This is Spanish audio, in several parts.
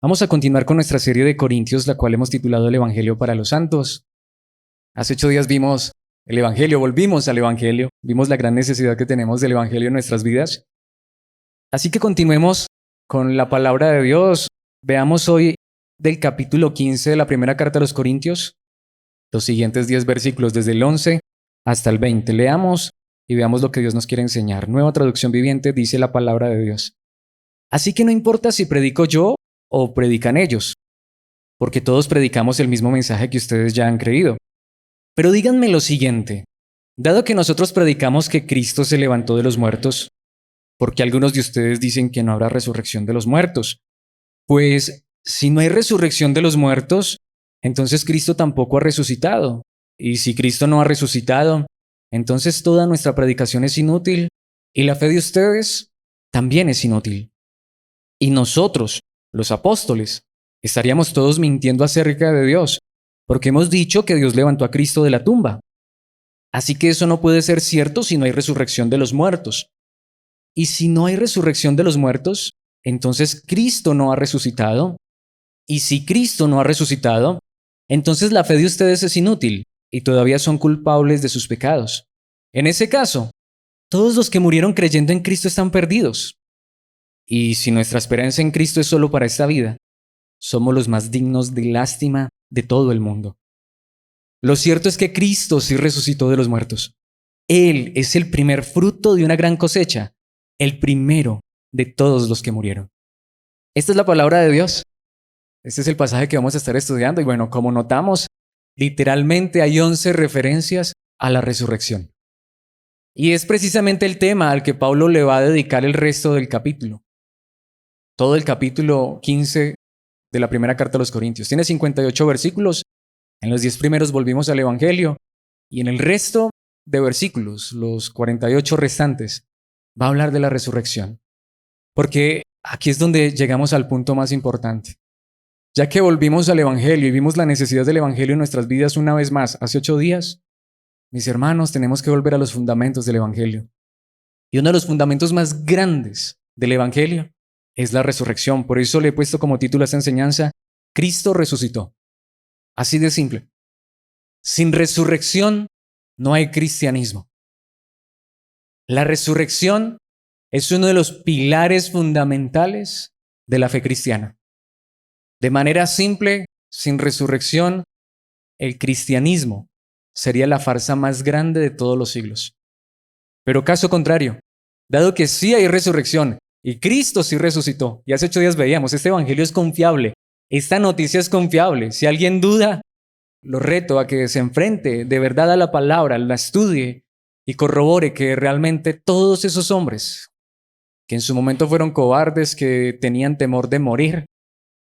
Vamos a continuar con nuestra serie de Corintios, la cual hemos titulado El Evangelio para los Santos. Hace 8 días vimos el Evangelio, volvimos al Evangelio, vimos la gran necesidad que tenemos del Evangelio en nuestras vidas. Así que continuemos con la palabra de Dios. Veamos hoy del capítulo 15 de la primera carta a los Corintios, los siguientes 10 versículos, desde el 11 hasta el 20. Leamos y veamos lo que Dios nos quiere enseñar. Nueva Traducción Viviente dice la palabra de Dios. Así que no importa si predico yo o predican ellos, porque todos predicamos el mismo mensaje que ustedes ya han creído. Pero díganme lo siguiente, dado que nosotros predicamos que Cristo se levantó de los muertos, porque algunos de ustedes dicen que no habrá resurrección de los muertos. Pues si no hay resurrección de los muertos, entonces Cristo tampoco ha resucitado. Y si Cristo no ha resucitado, entonces toda nuestra predicación es inútil y la fe de ustedes también es inútil. Y nosotros, los apóstoles, estaríamos todos mintiendo acerca de Dios, porque hemos dicho que Dios levantó a Cristo de la tumba. Así que eso no puede ser cierto si no hay resurrección de los muertos. Y si no hay resurrección de los muertos, entonces Cristo no ha resucitado. Y si Cristo no ha resucitado, entonces la fe de ustedes es inútil y todavía son culpables de sus pecados. En ese caso, todos los que murieron creyendo en Cristo están perdidos. Y si nuestra esperanza en Cristo es solo para esta vida, somos los más dignos de lástima de todo el mundo. Lo cierto es que Cristo sí resucitó de los muertos. Él es el primer fruto de una gran cosecha, el primero de todos los que murieron. Esta es la palabra de Dios. Este es el pasaje que vamos a estar estudiando. Y bueno, como notamos, literalmente hay 11 referencias a la resurrección. Y es precisamente el tema al que Pablo le va a dedicar el resto del capítulo. Todo el capítulo 15 de la primera carta a los Corintios. Tiene 58 versículos. En los 10 primeros volvimos al Evangelio. Y en el resto de versículos, los 48 restantes, va a hablar de la resurrección. Porque aquí es donde llegamos al punto más importante. Ya que volvimos al Evangelio y vimos la necesidad del Evangelio en nuestras vidas una vez más, hace 8 días, mis hermanos, tenemos que volver a los fundamentos del Evangelio. Y uno de los fundamentos más grandes del Evangelio es la resurrección. Por eso le he puesto como título a esta enseñanza, Cristo resucitó. Así de simple. Sin resurrección no hay cristianismo. La resurrección es uno de los pilares fundamentales de la fe cristiana. De manera simple, sin resurrección, el cristianismo sería la farsa más grande de todos los siglos. Pero caso contrario, dado que sí hay resurrección y Cristo sí resucitó, y hace 8 días veíamos, este evangelio es confiable, esta noticia es confiable. Si alguien duda, lo reto a que se enfrente de verdad a la palabra, la estudie y corrobore que realmente todos esos hombres que en su momento fueron cobardes, que tenían temor de morir,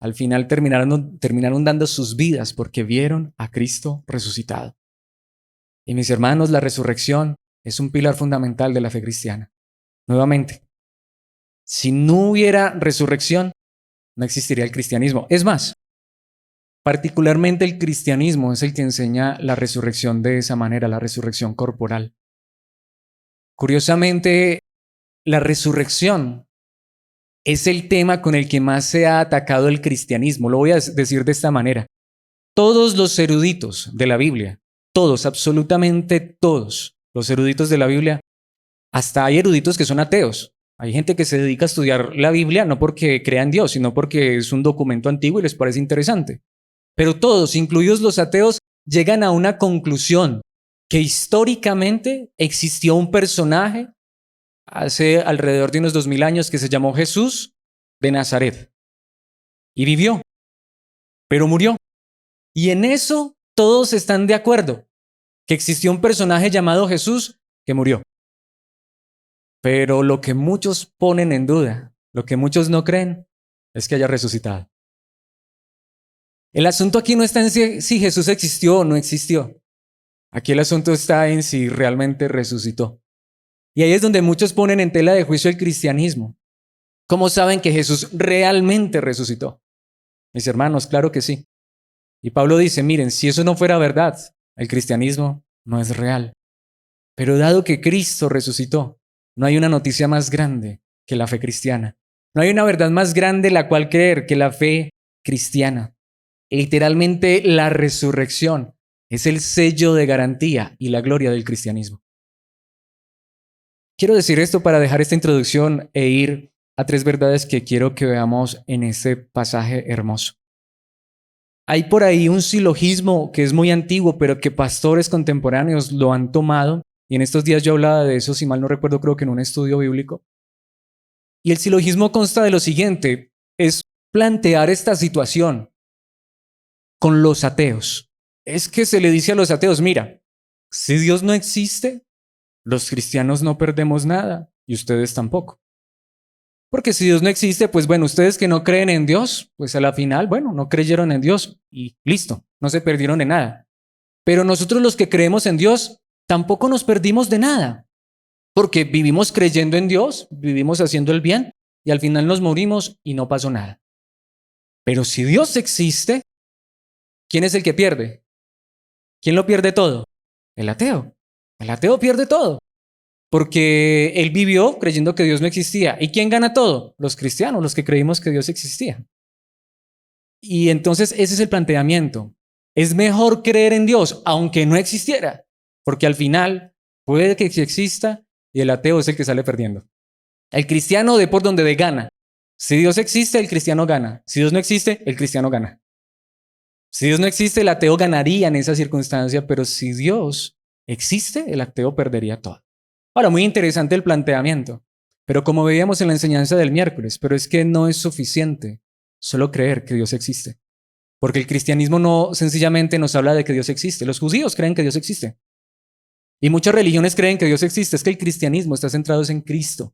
al final terminaron dando sus vidas porque vieron a Cristo resucitado. Y mis hermanos, la resurrección es un pilar fundamental de la fe cristiana. Nuevamente, si no hubiera resurrección, no existiría el cristianismo. Es más, particularmente el cristianismo es el que enseña la resurrección de esa manera, la resurrección corporal. Curiosamente, la resurrección es el tema con el que más se ha atacado el cristianismo. Lo voy a decir de esta manera. Todos los eruditos de la Biblia, todos, absolutamente todos los eruditos de la Biblia, hasta hay eruditos que son ateos. Hay gente que se dedica a estudiar la Biblia no porque crea en Dios, sino porque es un documento antiguo y les parece interesante. Pero todos, incluidos los ateos, llegan a una conclusión, que históricamente existió un personaje hace alrededor de unos 2000 años que se llamó Jesús de Nazaret. Y vivió, pero murió. Y en eso todos están de acuerdo, que existió un personaje llamado Jesús que murió. Pero lo que muchos ponen en duda, lo que muchos no creen, es que haya resucitado. El asunto aquí no está en si Jesús existió o no existió. Aquí el asunto está en si realmente resucitó. Y ahí es donde muchos ponen en tela de juicio el cristianismo. ¿Cómo saben que Jesús realmente resucitó? Mis hermanos, claro que sí. Y Pablo dice, miren, si eso no fuera verdad, el cristianismo no es real. Pero dado que Cristo resucitó, no hay una noticia más grande que la fe cristiana. No hay una verdad más grande la cual creer que la fe cristiana. Literalmente la resurrección es el sello de garantía y la gloria del cristianismo. Quiero decir esto para dejar esta introducción e ir a tres verdades que quiero que veamos en este pasaje hermoso. Hay por ahí un silogismo que es muy antiguo, pero que pastores contemporáneos lo han tomado. Y en estos días yo hablaba de eso, si mal no recuerdo, creo que en un estudio bíblico. Y el silogismo consta de lo siguiente, es plantear esta situación con los ateos. Es que se le dice a los ateos, mira, si Dios no existe, los cristianos no perdemos nada y ustedes tampoco. Porque si Dios no existe, pues bueno, ustedes que no creen en Dios, pues a la final, bueno, no creyeron en Dios y listo, no se perdieron de nada. Pero nosotros los que creemos en Dios, tampoco nos perdimos de nada. Porque vivimos creyendo en Dios, vivimos haciendo el bien y al final nos morimos y no pasó nada. Pero si Dios existe, ¿quién es el que pierde? ¿Quién lo pierde todo? El ateo. El ateo pierde todo. Porque él vivió creyendo que Dios no existía. ¿Y quién gana todo? Los cristianos, los que creímos que Dios existía. Y entonces ese es el planteamiento. Es mejor creer en Dios, aunque no existiera. Porque al final puede que exista y el ateo es el que sale perdiendo. El cristiano de por donde de gana. Si Dios existe, el cristiano gana. Si Dios no existe, el cristiano gana. Si Dios no existe, el ateo ganaría en esa circunstancia, pero si Dios existe, el ateo perdería todo. Ahora, muy interesante el planteamiento, pero como veíamos en la enseñanza del miércoles, pero es que no es suficiente solo creer que Dios existe. Porque el cristianismo no sencillamente nos habla de que Dios existe. Los judíos creen que Dios existe. Y muchas religiones creen que Dios existe. Es que el cristianismo está centrado en Cristo.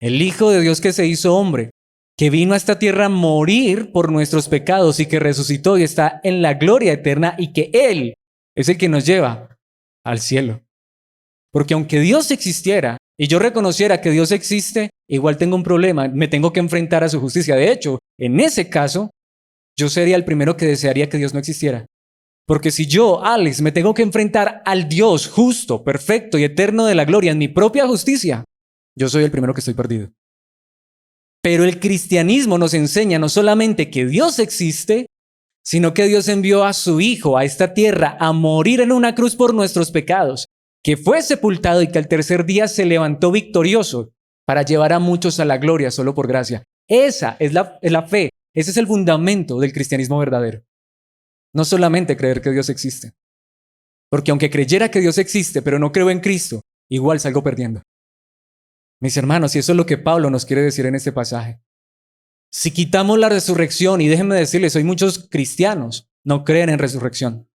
El Hijo de Dios que se hizo hombre, que vino a esta tierra a morir por nuestros pecados y que resucitó y está en la gloria eterna y que Él es el que nos lleva al cielo. Porque aunque Dios existiera y yo reconociera que Dios existe, igual tengo un problema, me tengo que enfrentar a su justicia. De hecho, en ese caso, yo sería el primero que desearía que Dios no existiera. Porque si yo, Alex, me tengo que enfrentar al Dios justo, perfecto y eterno de la gloria en mi propia justicia, yo soy el primero que estoy perdido. Pero el cristianismo nos enseña no solamente que Dios existe, sino que Dios envió a su Hijo a esta tierra a morir en una cruz por nuestros pecados, que fue sepultado y que al tercer día se levantó victorioso para llevar a muchos a la gloria solo por gracia. Esa es la fe, ese es el fundamento del cristianismo verdadero. No solamente creer que Dios existe, porque aunque creyera que Dios existe, pero no creo en Cristo, igual salgo perdiendo. Mis hermanos, y eso es lo que Pablo nos quiere decir en este pasaje. Si quitamos la resurrección, y déjenme decirles, hoy muchos cristianos no creen en resurrección.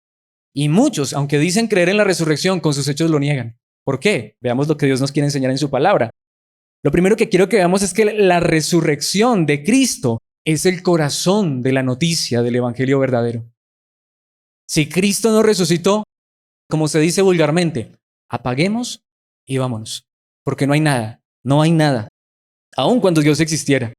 Y muchos, aunque dicen creer en la resurrección, con sus hechos lo niegan. ¿Por qué? Veamos lo que Dios nos quiere enseñar en su palabra. Lo primero que quiero que veamos es que la resurrección de Cristo es el corazón de la noticia del evangelio verdadero. Si Cristo no resucitó, como se dice vulgarmente, apaguemos y vámonos, porque no hay nada, aun cuando Dios existiera.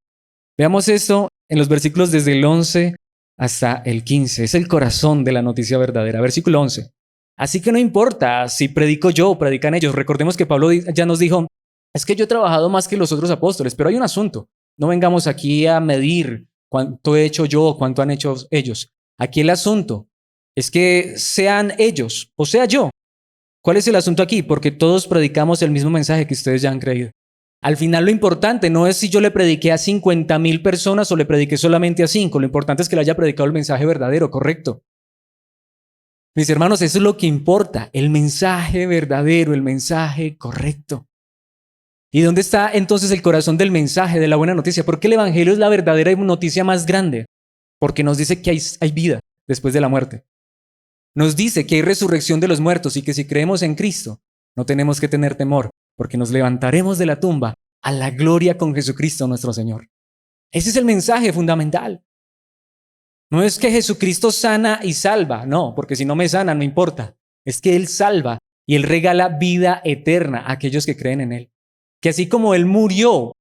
Veamos esto en los versículos desde el 11 hasta el 15. Es el corazón de la noticia verdadera. Versículo 11. Así que no importa si predico yo o predican ellos. Recordemos que Pablo ya nos dijo, es que yo he trabajado más que los otros apóstoles, pero hay un asunto. No vengamos aquí a medir cuánto he hecho yo o cuánto han hecho ellos. Aquí el asunto es que sean ellos o sea yo. ¿Cuál es el asunto aquí? Porque todos predicamos el mismo mensaje que ustedes ya han creído. Al final lo importante no es si yo le prediqué a 50,000 personas o le prediqué solamente a 5. Lo importante es que le haya predicado el mensaje verdadero, correcto. Mis hermanos, eso es lo que importa, el mensaje verdadero, el mensaje correcto. ¿Y dónde está entonces el corazón del mensaje, de la buena noticia? Porque el evangelio es la verdadera noticia más grande. Porque nos dice que hay vida después de la muerte. Nos dice que hay resurrección de los muertos y que si creemos en Cristo, no tenemos que tener temor, porque nos levantaremos de la tumba a la gloria con Jesucristo nuestro Señor. Ese es el mensaje fundamental. No es que Jesucristo sana y salva, no, porque si no me sana no importa. Es que Él salva y Él regala vida eterna a aquellos que creen en Él. Que así como Él murió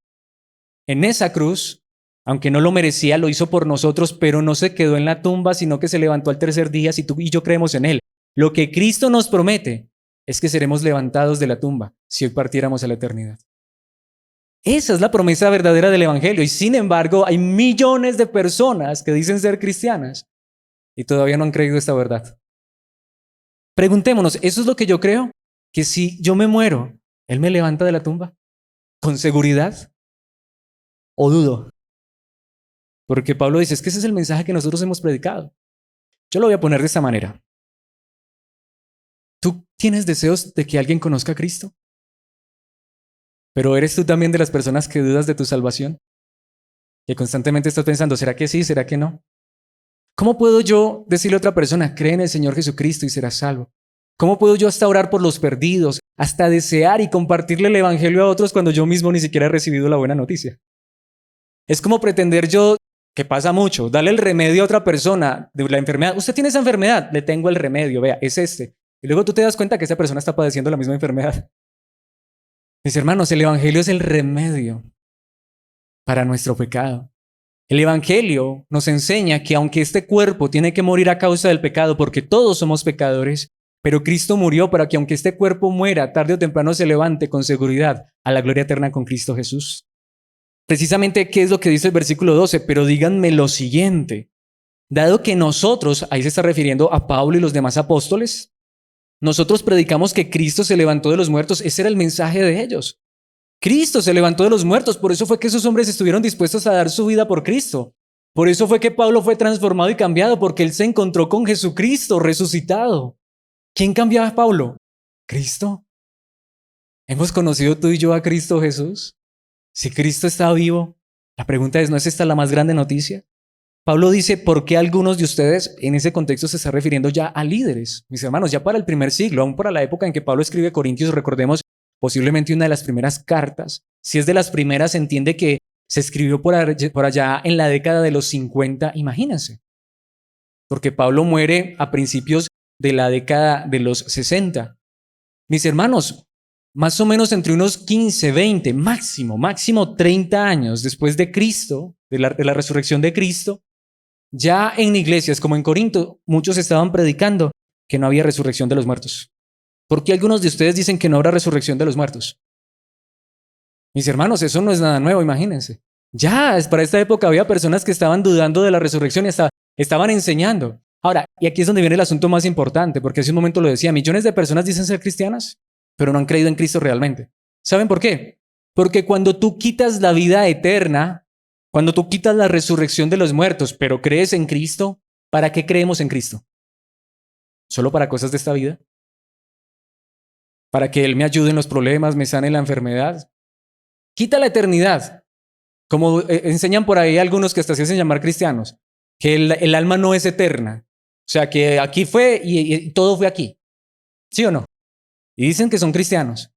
en esa cruz, aunque no lo merecía, lo hizo por nosotros, pero no se quedó en la tumba, sino que se levantó al tercer día, si tú y yo creemos en Él. Lo que Cristo nos promete es que seremos levantados de la tumba si hoy partiéramos a la eternidad. Esa es la promesa verdadera del Evangelio. Y sin embargo, hay millones de personas que dicen ser cristianas y todavía no han creído esta verdad. Preguntémonos, ¿eso es lo que yo creo? Que si yo me muero, ¿Él me levanta de la tumba? ¿Con seguridad? ¿O dudo? Porque Pablo dice, es que ese es el mensaje que nosotros hemos predicado. Yo lo voy a poner de esta manera. ¿Tú tienes deseos de que alguien conozca a Cristo? ¿Pero eres tú también de las personas que dudas de tu salvación? Que constantemente estás pensando, ¿será que sí? ¿Será que no? ¿Cómo puedo yo decirle a otra persona, cree en el Señor Jesucristo y serás salvo? ¿Cómo puedo yo hasta orar por los perdidos, hasta desear y compartirle el Evangelio a otros cuando yo mismo ni siquiera he recibido la buena noticia? Es como pretender yo, que pasa mucho, darle el remedio a otra persona de la enfermedad. Usted tiene esa enfermedad, le tengo el remedio, vea, es este. Y luego tú te das cuenta que esa persona está padeciendo la misma enfermedad. Mis hermanos, el Evangelio es el remedio para nuestro pecado. El Evangelio nos enseña que aunque este cuerpo tiene que morir a causa del pecado, porque todos somos pecadores, pero Cristo murió para que aunque este cuerpo muera, tarde o temprano se levante con seguridad a la gloria eterna con Cristo Jesús. Precisamente, ¿qué es lo que dice el versículo 12? Pero díganme lo siguiente. Dado que nosotros, ahí se está refiriendo a Pablo y los demás apóstoles, nosotros predicamos que Cristo se levantó de los muertos. Ese era el mensaje de ellos. Cristo se levantó de los muertos. Por eso fue que esos hombres estuvieron dispuestos a dar su vida por Cristo. Por eso fue que Pablo fue transformado y cambiado, porque él se encontró con Jesucristo resucitado. ¿Quién cambiaba a Pablo? Cristo. ¿Hemos conocido tú y yo a Cristo Jesús? Si Cristo está vivo, la pregunta es, ¿no es esta la más grande noticia? Pablo dice, ¿por qué algunos de ustedes en ese contexto se está refiriendo ya a líderes? Mis hermanos, ya para el primer siglo, aún para la época en que Pablo escribe Corintios, recordemos posiblemente una de las primeras cartas. Si es de las primeras, se entiende que se escribió por allá en la década de los 50, imagínense. Porque Pablo muere a principios de la década de los 60. Mis hermanos, más o menos entre unos 15, 20, máximo 30 años después de Cristo, de la resurrección de Cristo, ya en iglesias como en Corinto, muchos estaban predicando que no había resurrección de los muertos. ¿Por qué algunos de ustedes dicen que no habrá resurrección de los muertos? Mis hermanos, eso no es nada nuevo, imagínense. Ya, para esta época había personas que estaban dudando de la resurrección y estaban enseñando. Ahora, y aquí es donde viene el asunto más importante, porque hace un momento lo decía, millones de personas dicen ser cristianas, pero no han creído en Cristo realmente. ¿Saben por qué? Porque cuando tú quitas la vida eterna, cuando tú quitas la resurrección de los muertos, pero crees en Cristo, ¿para qué creemos en Cristo? ¿Solo para cosas de esta vida? ¿Para que Él me ayude en los problemas, me sane la enfermedad? Quita la eternidad. Como enseñan por ahí algunos que hasta se hacen llamar cristianos, que el alma no es eterna. O sea, que aquí fue y todo fue aquí. ¿Sí o no? Y dicen que son cristianos.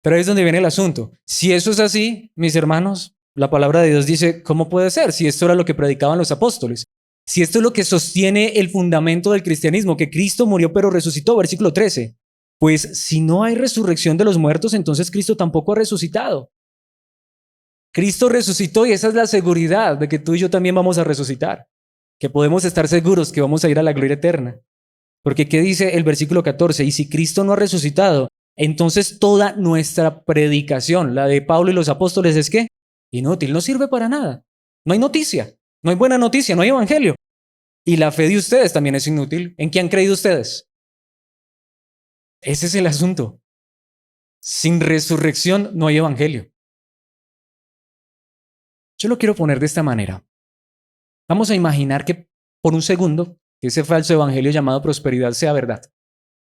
Pero ahí es donde viene el asunto. Si eso es así, mis hermanos, la palabra de Dios dice, ¿cómo puede ser? Si esto era lo que predicaban los apóstoles. Si esto es lo que sostiene el fundamento del cristianismo, que Cristo murió pero resucitó, versículo 13. Pues si no hay resurrección de los muertos, entonces Cristo tampoco ha resucitado. Cristo resucitó y esa es la seguridad de que tú y yo también vamos a resucitar. Que podemos estar seguros que vamos a ir a la gloria eterna. Porque ¿qué dice el versículo 14? Y si Cristo no ha resucitado, entonces toda nuestra predicación, la de Pablo y los apóstoles, ¿es qué? Inútil, no sirve para nada. No hay noticia, no hay buena noticia, no hay evangelio. Y la fe de ustedes también es inútil. ¿En qué han creído ustedes? Ese es el asunto. Sin resurrección no hay evangelio. Yo lo quiero poner de esta manera. Vamos a imaginar que por un segundo ese falso evangelio llamado prosperidad sea verdad.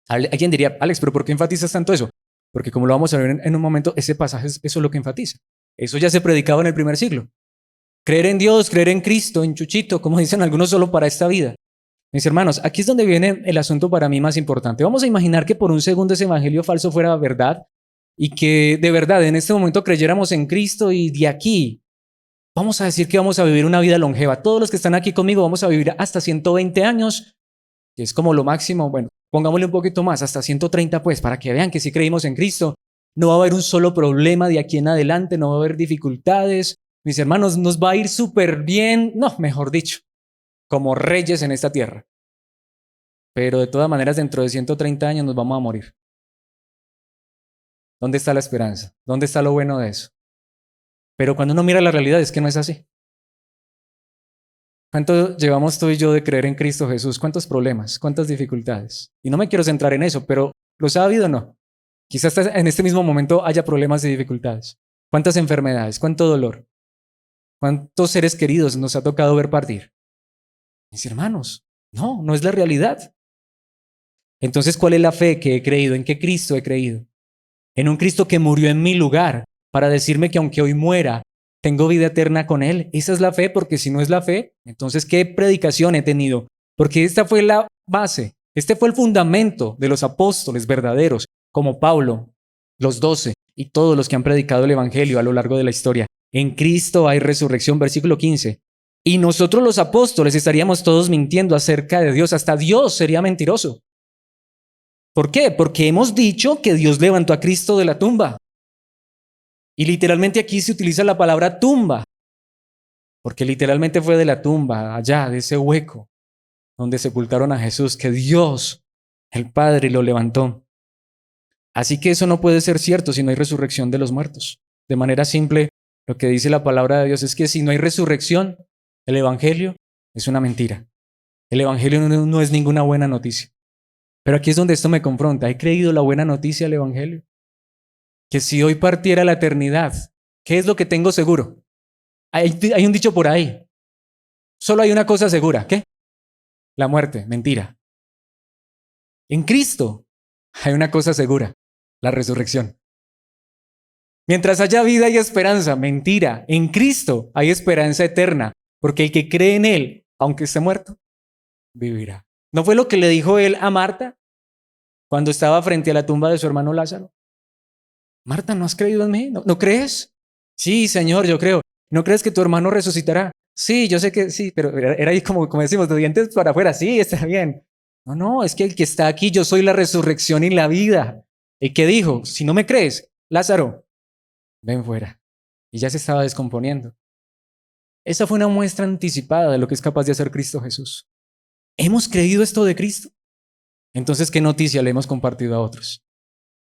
Alguien diría, Alex, ¿pero por qué enfatizas tanto eso? Porque como lo vamos a ver en un momento, ese pasaje eso es lo que enfatiza. Eso ya se predicaba en el primer siglo. Creer en Dios, creer en Cristo, en Chuchito, como dicen algunos, solo para esta vida. Mis hermanos, aquí es donde viene el asunto para mí más importante. Vamos a imaginar que por un segundo ese evangelio falso fuera verdad y que de verdad en este momento creyéramos en Cristo y de aquí vamos a decir que vamos a vivir una vida longeva. Todos los que están aquí conmigo vamos a vivir hasta 120 años, que es como lo máximo. Bueno, pongámosle un poquito más, hasta 130 pues, para que vean que sí creímos en Cristo. No va a haber un solo problema de aquí en adelante, no va a haber dificultades. Mis hermanos, nos va a ir súper bien, no, mejor dicho, como reyes en esta tierra. Pero de todas maneras, dentro de 130 años nos vamos a morir. ¿Dónde está la esperanza? ¿Dónde está lo bueno de eso? Pero cuando uno mira la realidad es que no es así. ¿Cuánto llevamos tú y yo de creer en Cristo Jesús? ¿Cuántos problemas? ¿Cuántas dificultades? Y no me quiero centrar en eso, pero ¿los ha habido o no? Quizás en este mismo momento haya problemas y dificultades. ¿Cuántas enfermedades? ¿Cuánto dolor? ¿Cuántos seres queridos nos ha tocado ver partir? Mis hermanos, no, no es la realidad. Entonces, ¿cuál es la fe que he creído? ¿En qué Cristo he creído? En un Cristo que murió en mi lugar para decirme que aunque hoy muera, tengo vida eterna con Él. Esa es la fe, porque si no es la fe, entonces, ¿qué predicación he tenido? Porque esta fue la base, este fue el fundamento de los apóstoles verdaderos, como Pablo, los 12 y todos los que han predicado el Evangelio a lo largo de la historia. En Cristo hay resurrección, versículo 15. Y nosotros los apóstoles estaríamos todos mintiendo acerca de Dios, hasta Dios sería mentiroso. ¿Por qué? Porque hemos dicho que Dios levantó a Cristo de la tumba. Y literalmente aquí se utiliza la palabra tumba, porque literalmente fue de la tumba, allá, de ese hueco, donde sepultaron a Jesús, que Dios, el Padre, lo levantó. Así que eso no puede ser cierto si no hay resurrección de los muertos. De manera simple, lo que dice la palabra de Dios es que si no hay resurrección, el Evangelio es una mentira. El Evangelio no es ninguna buena noticia. Pero aquí es donde esto me confronta. ¿He creído la buena noticia del Evangelio? Que si hoy partiera la eternidad, ¿qué es lo que tengo seguro? Hay un dicho por ahí. Solo hay una cosa segura. ¿Qué? La muerte. Mentira. En Cristo hay una cosa segura. La resurrección. Mientras haya vida y esperanza. Mentira. En Cristo hay esperanza eterna. Porque el que cree en Él, aunque esté muerto, vivirá. ¿No fue lo que le dijo él a Marta cuando estaba frente a la tumba de su hermano Lázaro? Marta, ¿no has creído en mí? ¿No crees? Sí, Señor, yo creo. ¿No crees que tu hermano resucitará? Sí, yo sé que sí, pero era ahí como decimos, de dientes para afuera. Sí, está bien. No, es que el que está aquí, yo soy la resurrección y la vida. El que dijo, si no me crees, Lázaro, ven fuera. Y ya se estaba descomponiendo. Esa fue una muestra anticipada de lo que es capaz de hacer Cristo Jesús. ¿Hemos creído esto de Cristo? Entonces, ¿qué noticia le hemos compartido a otros?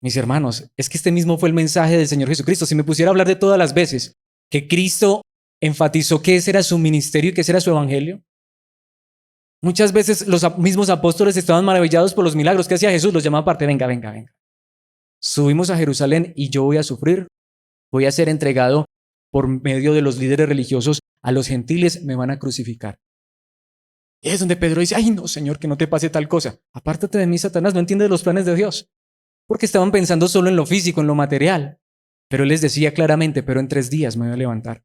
Mis hermanos, es que este mismo fue el mensaje del Señor Jesucristo. Si me pusiera a hablar de todas las veces que Cristo enfatizó que ese era su ministerio y que ese era su evangelio, muchas veces los mismos apóstoles estaban maravillados por los milagros que hacía Jesús. Los llamaba aparte, venga. Subimos a Jerusalén y yo voy a sufrir, voy a ser entregado por medio de los líderes religiosos a los gentiles, me van a crucificar. Y es donde Pedro dice, ay no, Señor, que no te pase tal cosa. Apártate de mí, Satanás, no entiendes los planes de Dios. Porque estaban pensando solo en lo físico, en lo material. Pero él les decía claramente, pero en 3 días me voy a levantar.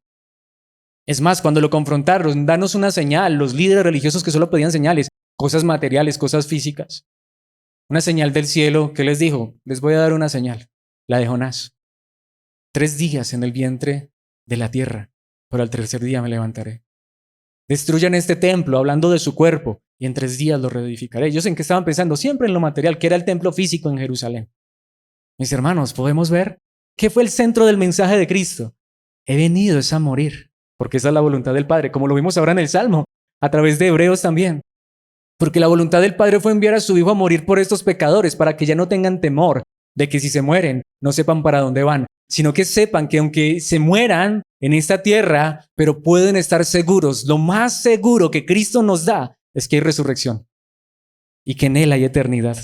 Es más, cuando lo confrontaron, danos una señal, los líderes religiosos que solo pedían señales, cosas materiales, cosas físicas. Una señal del cielo, ¿qué les dijo? Les voy a dar una señal, la de Jonás. 3 días en el vientre de la tierra, pero al 3er día me levantaré. Destruyan este templo, hablando de su cuerpo, y en 3 días lo reedificaré. Ellos en qué estaban pensando, siempre en lo material, que era el templo físico en Jerusalén. Mis hermanos, podemos ver qué fue el centro del mensaje de Cristo. He venido es a morir, porque esa es la voluntad del Padre, como lo vimos ahora en el Salmo, a través de Hebreos también. Porque la voluntad del Padre fue enviar a su Hijo a morir por estos pecadores, para que ya no tengan temor de que si se mueren, no sepan para dónde van, sino que sepan que aunque se mueran en esta tierra, pero pueden estar seguros, lo más seguro que Cristo nos da es que hay resurrección y que en Él hay eternidad.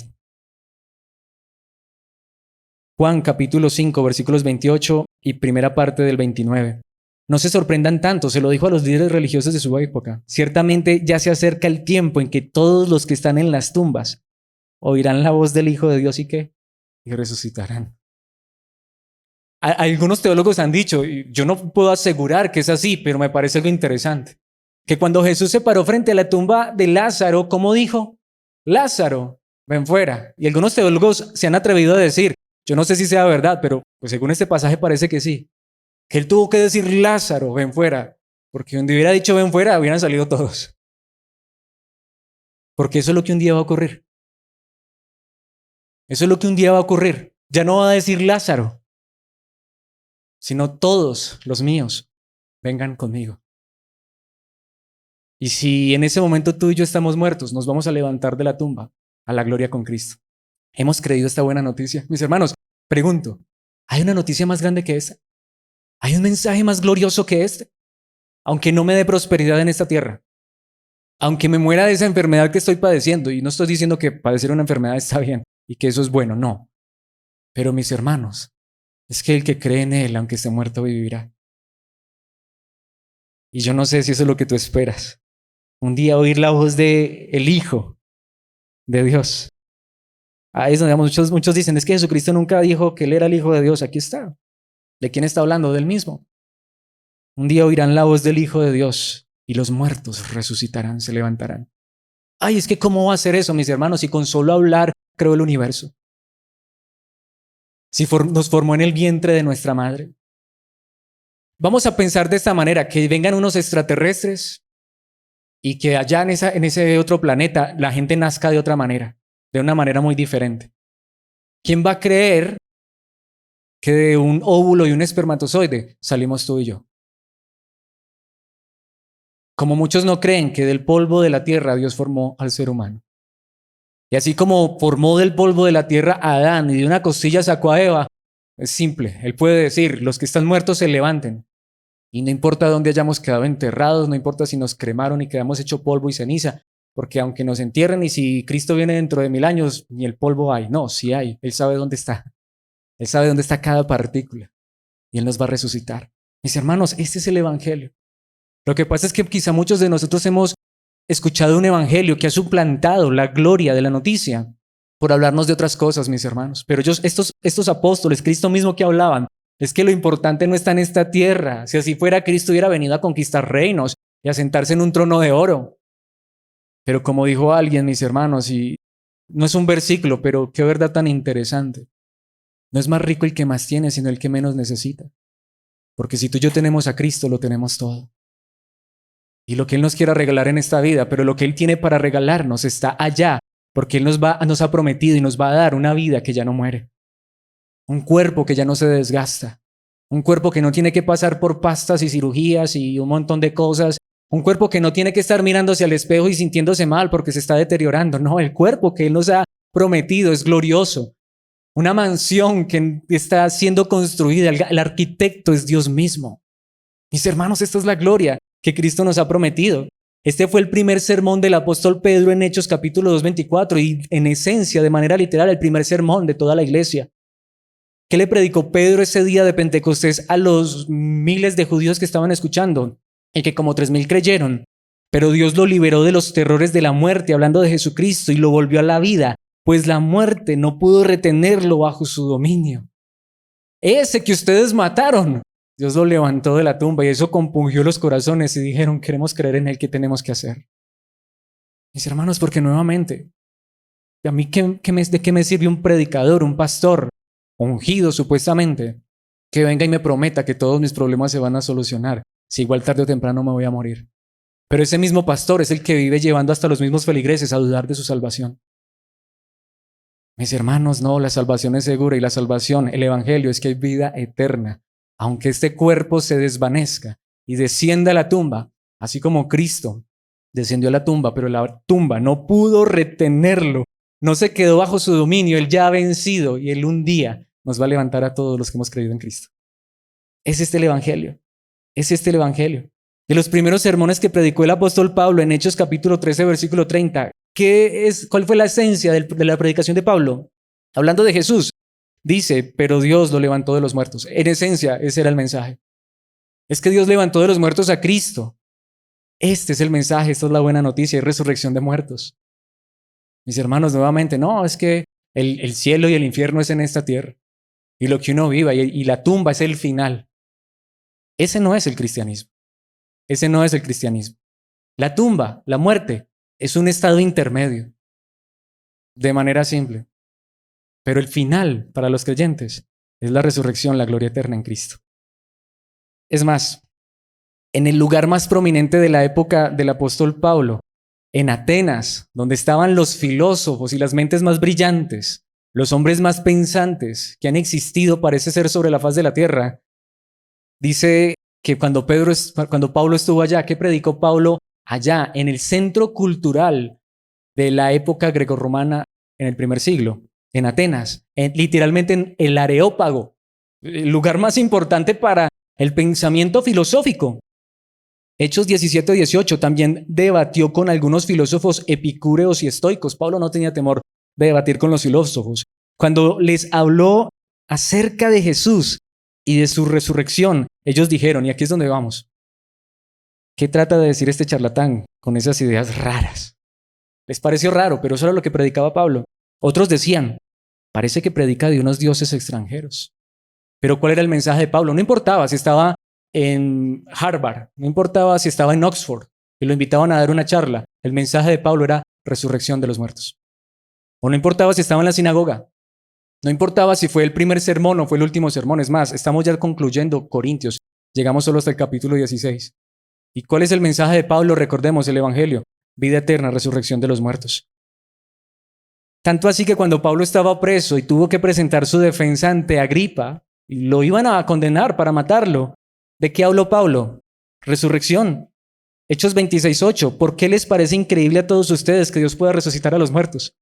Juan capítulo 5, versículos 28 y primera parte del 29. No se sorprendan tanto, se lo dijo a los líderes religiosos de su época. Ciertamente ya se acerca el tiempo en que todos los que están en las tumbas oirán la voz del Hijo de Dios y resucitarán. Algunos teólogos han dicho, y yo no puedo asegurar que es así, pero me parece algo interesante, que cuando Jesús se paró frente a la tumba de Lázaro, ¿cómo dijo? Lázaro, ven fuera. Y algunos teólogos se han atrevido a decir, yo no sé si sea verdad, pero pues según este pasaje parece que sí, que él tuvo que decir Lázaro, ven fuera, porque donde hubiera dicho ven fuera, hubieran salido todos. Porque eso es lo que un día va a ocurrir. Eso es lo que un día va a ocurrir. Ya no va a decir Lázaro, sino todos los míos, vengan conmigo. Y si en ese momento tú y yo estamos muertos, nos vamos a levantar de la tumba a la gloria con Cristo. ¿Hemos creído esta buena noticia? Mis hermanos, pregunto, ¿hay una noticia más grande que esta? ¿Hay un mensaje más glorioso que este? Aunque no me dé prosperidad en esta tierra, aunque me muera de esa enfermedad que estoy padeciendo, y no estoy diciendo que padecer una enfermedad está bien y que eso es bueno, no. Pero mis hermanos, es que el que cree en Él, aunque esté muerto, vivirá. Y yo no sé si eso es lo que tú esperas. Un día oír la voz de el Hijo de Dios. Ahí es donde muchos dicen, es que Jesucristo nunca dijo que Él era el Hijo de Dios. Aquí está. ¿De quién está hablando? Del mismo. Un día oirán la voz del Hijo de Dios y los muertos resucitarán, se levantarán. Ay, es que ¿cómo va a ser eso, mis hermanos? Si con solo hablar creó el universo. Si nos formó en el vientre de nuestra madre. Vamos a pensar de esta manera, que vengan unos extraterrestres y que allá en ese otro planeta la gente nazca de otra manera, de una manera muy diferente. ¿Quién va a creer que de un óvulo y un espermatozoide salimos tú y yo? Como muchos no creen que del polvo de la tierra Dios formó al ser humano. Y así como formó del polvo de la tierra a Adán y de una costilla sacó a Eva, es simple. Él puede decir, los que están muertos se levanten. Y no importa dónde hayamos quedado enterrados, no importa si nos cremaron y quedamos hecho polvo y ceniza, porque aunque nos entierren y si Cristo viene dentro de 1000 años, ni el polvo hay. No, sí hay. Él sabe dónde está. Él sabe dónde está cada partícula. Y Él nos va a resucitar. Mis hermanos, este es el Evangelio. Lo que pasa es que quizá muchos de nosotros hemos escuchado un evangelio que ha suplantado la gloria de la noticia por hablarnos de otras cosas, mis hermanos. Pero estos apóstoles, Cristo mismo que hablaban, es que lo importante no está en esta tierra. Si así fuera, Cristo hubiera venido a conquistar reinos y a sentarse en un trono de oro. Pero como dijo alguien, mis hermanos, y no es un versículo, pero qué verdad tan interesante. No es más rico el que más tiene, sino el que menos necesita. Porque si tú y yo tenemos a Cristo, lo tenemos todo. Y lo que Él nos quiera regalar en esta vida, pero lo que Él tiene para regalarnos está allá, porque Él nos ha prometido y nos va a dar una vida que ya no muere, un cuerpo que ya no se desgasta, un cuerpo que no tiene que pasar por pastas y cirugías y un montón de cosas, un cuerpo que no tiene que estar mirándose al espejo y sintiéndose mal porque se está deteriorando. No, el cuerpo que Él nos ha prometido es glorioso, una mansión que está siendo construida, el arquitecto es Dios mismo. Mis hermanos, esta es la gloria que Cristo nos ha prometido. Este fue el primer sermón del apóstol Pedro en Hechos capítulo 2:24 y en esencia, de manera literal, el primer sermón de toda la iglesia. ¿Qué le predicó Pedro ese día de Pentecostés a los miles de judíos que estaban escuchando? Y que como 3000 creyeron. Pero Dios lo liberó de los terrores de la muerte, hablando de Jesucristo, y lo volvió a la vida, pues la muerte no pudo retenerlo bajo su dominio. Ese que ustedes mataron, Dios lo levantó de la tumba y eso compungió los corazones y dijeron, queremos creer en Él, ¿qué tenemos que hacer? Mis hermanos, porque nuevamente, ¿a mí de qué me sirve un predicador, un pastor, ungido supuestamente, que venga y me prometa que todos mis problemas se van a solucionar, si igual tarde o temprano me voy a morir? Pero ese mismo pastor es el que vive llevando hasta los mismos feligreses a dudar de su salvación. Mis hermanos, no, la salvación es segura y la salvación, el evangelio es que hay vida eterna. Aunque este cuerpo se desvanezca y descienda a la tumba, así como Cristo descendió a la tumba, pero la tumba no pudo retenerlo, no se quedó bajo su dominio, Él ya ha vencido y Él un día nos va a levantar a todos los que hemos creído en Cristo. Es este el evangelio, es este el evangelio. De los primeros sermones que predicó el apóstol Pablo en Hechos capítulo 13, versículo 30, ¿cuál fue la esencia de la predicación de Pablo? Hablando de Jesús, dice, pero Dios lo levantó de los muertos. En esencia, ese era el mensaje. Es que Dios levantó de los muertos a Cristo. Este es el mensaje, esta es la buena noticia, hay resurrección de muertos. Mis hermanos, nuevamente, no, es que el cielo y el infierno es en esta tierra. Y lo que uno viva y la tumba es el final. Ese no es el cristianismo. Ese no es el cristianismo. La tumba, la muerte, es un estado intermedio. De manera simple. Pero el final para los creyentes es la resurrección, la gloria eterna en Cristo. Es más, en el lugar más prominente de la época del apóstol Pablo, en Atenas, donde estaban los filósofos y las mentes más brillantes, los hombres más pensantes que han existido, parece ser, sobre la faz de la tierra, dice que cuando Pablo estuvo allá, ¿qué predicó Pablo allá? En el centro cultural de la época grecorromana en el primer siglo, en Atenas, literalmente en el Areópago, el lugar más importante para El pensamiento filosófico. Hechos 17-18 también debatió con algunos filósofos epicúreos y estoicos. Pablo no tenía temor de debatir con los filósofos. Cuando les habló acerca de Jesús y de su resurrección, ellos dijeron, y aquí es donde vamos, ¿qué trata de decir este charlatán con esas ideas raras? Les pareció raro, pero eso era lo que predicaba Pablo. Otros decían, parece que predica de unos dioses extranjeros. Pero ¿cuál era el mensaje de Pablo? No importaba si estaba en Harvard, no importaba si estaba en Oxford y lo invitaban a dar una charla. El mensaje de Pablo era resurrección de los muertos. O no importaba si estaba en la sinagoga. No importaba si fue el primer sermón o fue el último sermón. Es más, estamos ya concluyendo Corintios. Llegamos solo hasta el capítulo 16. ¿Y cuál es el mensaje de Pablo? Recordemos el Evangelio. Vida eterna, resurrección de los muertos. Tanto así que cuando Pablo estaba preso y tuvo que presentar su defensa ante Agripa, y lo iban a condenar para matarlo, ¿de qué habló Pablo? Resurrección. Hechos 26:8. ¿Por qué les parece increíble a todos ustedes que Dios pueda resucitar a los muertos?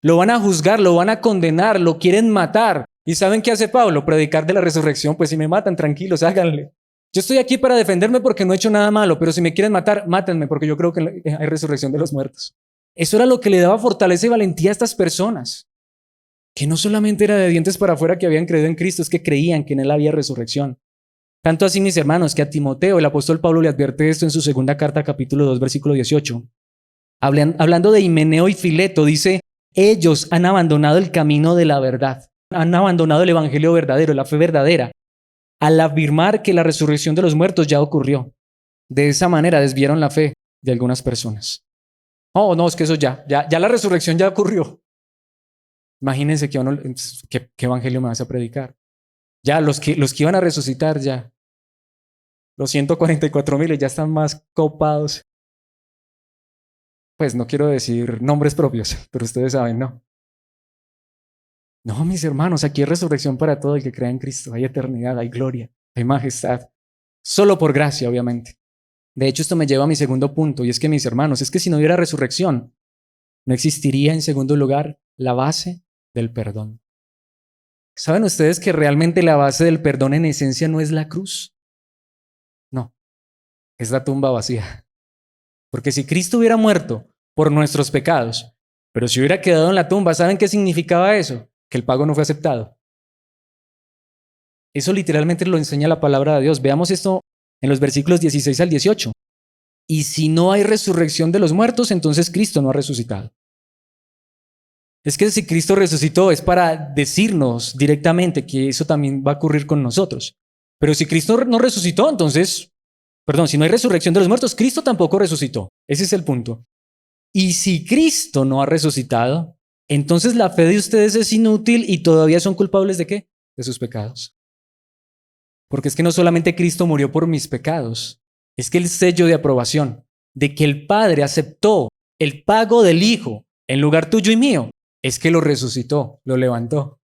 Lo van a juzgar, lo van a condenar, lo quieren matar. ¿Y saben qué hace Pablo? Predicar de la resurrección. Pues si me matan, tranquilos, háganle. Yo estoy aquí para defenderme porque no he hecho nada malo, pero si me quieren matar, mátenme porque yo creo que hay resurrección de los muertos. Eso era lo que le daba fortaleza y valentía a estas personas. Que no solamente era de dientes para afuera que habían creído en Cristo, es que creían que en Él había resurrección. Tanto así, mis hermanos, que a Timoteo el apóstol Pablo le advierte esto en su segunda carta, capítulo 2, versículo 18. Hablando de Himeneo y Fileto, dice, ellos han abandonado el camino de la verdad. Han abandonado el evangelio verdadero, la fe verdadera, al afirmar que la resurrección de los muertos ya ocurrió. De esa manera desviaron la fe de algunas personas. Oh, no, es que eso ya la resurrección ya ocurrió. Imagínense ¿qué evangelio me vas a predicar? Ya, los que iban a resucitar ya. Los 144,000 ya están más copados. Pues no quiero decir nombres propios, pero ustedes saben, ¿no? No, mis hermanos, aquí hay resurrección para todo el que crea en Cristo. Hay eternidad, hay gloria, hay majestad. Solo por gracia, obviamente. De hecho, esto me lleva a mi segundo punto, y es que, mis hermanos, es que si no hubiera resurrección, no existiría, en segundo lugar, la base del perdón. ¿Saben ustedes que realmente la base del perdón en esencia no es la cruz? No, es la tumba vacía. Porque si Cristo hubiera muerto por nuestros pecados, pero si hubiera quedado en la tumba, ¿saben qué significaba eso? Que el pago no fue aceptado. Eso literalmente lo enseña la palabra de Dios. Veamos esto en los versículos 16 al 18. Y si no hay resurrección de los muertos, entonces Cristo no ha resucitado. Es que si Cristo resucitó es para decirnos directamente que eso también va a ocurrir con nosotros. Pero si Cristo no resucitó, entonces, si no hay resurrección de los muertos, Cristo tampoco resucitó. Ese es el punto. Y si Cristo no ha resucitado, entonces la fe de ustedes es inútil y todavía son culpables ¿de qué? De sus pecados. Porque es que no solamente Cristo murió por mis pecados, es que el sello de aprobación de que el Padre aceptó el pago del Hijo en lugar tuyo y mío, es que lo resucitó, lo levantó.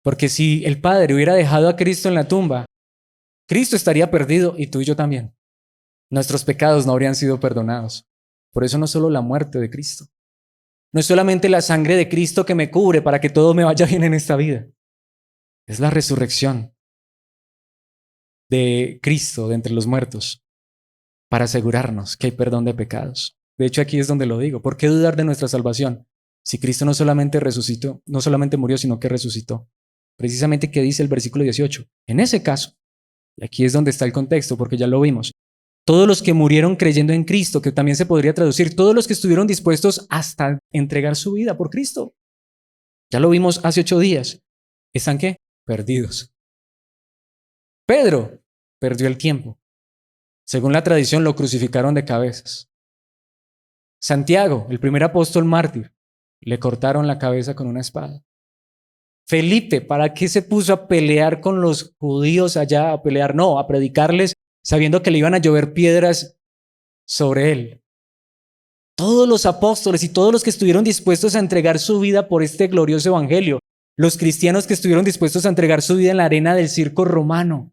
Porque si el Padre hubiera dejado a Cristo en la tumba, Cristo estaría perdido y tú y yo también. Nuestros pecados no habrían sido perdonados. Por eso no es solo la muerte de Cristo. No es solamente la sangre de Cristo que me cubre para que todo me vaya bien en esta vida. Es la resurrección de Cristo de entre los muertos para asegurarnos que hay perdón de pecados. De hecho, aquí es donde lo digo. ¿Por qué dudar de nuestra salvación? Si Cristo no solamente resucitó, no solamente murió, sino que resucitó. Precisamente, ¿qué dice el versículo 18? En ese caso, y aquí es donde está el contexto, porque ya lo vimos, todos los que murieron creyendo en Cristo, que también se podría traducir, todos los que estuvieron dispuestos hasta entregar su vida por Cristo. Ya lo vimos hace 8 días. ¿Están qué? Perdidos. Pedro perdió el tiempo. Según la tradición, lo crucificaron de cabezas. Santiago, el primer apóstol mártir, le cortaron la cabeza con una espada. Felipe, ¿para qué se puso a pelear con los judíos allá? A pelear, no, a predicarles, sabiendo que le iban a llover piedras sobre él. Todos los apóstoles y todos los que estuvieron dispuestos a entregar su vida por este glorioso evangelio, los cristianos que estuvieron dispuestos a entregar su vida en la arena del circo romano.